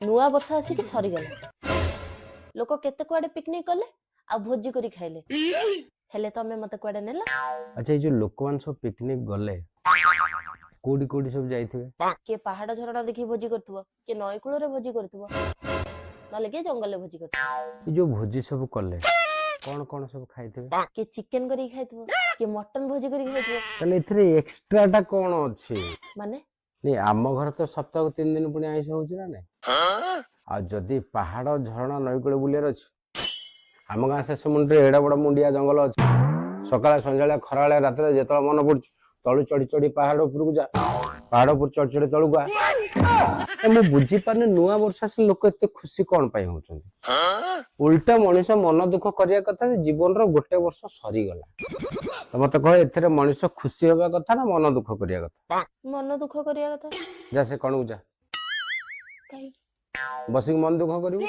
नुआ वर्ष आसिक सरीगला लोक केते कुआडे पिकनिक कले आ भोजी करी खाइले हेले तमे मते कुआडे नेला। अच्छा ये जो लोक मान सब पिकनिक गले कोडी कोडी सब जाइथिबे के पहाड़ झरणा देखि भोजी करथुबो के नई कूल रे भोजी करथुबो नले के जंगल रे भोजी करथुबो। ये जो भोजी सब कले कौन सब खाइथिबे के चिकन करी खाइथुबो के मटन भोजी करी खाइथुबो तने इथरे एक्स्ट्रा टा कोन अछि माने नहीं आम घर तो सप्ताह को 3 दिन पुणी आइस होउची ना नहीं आ जदी पहाड़ झरणा नईकूल बुलियर अछि आम गाँ शेष मुंडे एड़ा बड़ मुंडिया जंगल अछि सकाळ संजाळे खराळे रात्रे जेतला मन पड़छ तळु चढ़ी चढ़ी पहाड़ ऊपर को जा पहाड़ ऊपर चढ़ी चढ़ी तळु जा मु बुझी पाने नुआ वर्षा से लोक एते खुशी कोन पाई होउछंती उल्टा मनुष्य मन दुख करिया कथा जीवन रो गोटे वर्ष सरी गला तो मत कह एथरे मनुष्य खुशी होबा कथा ना मन दुख करिया कथा मन दुख करिया कथा जा से कणु जा काई बसिक मन दुख करियो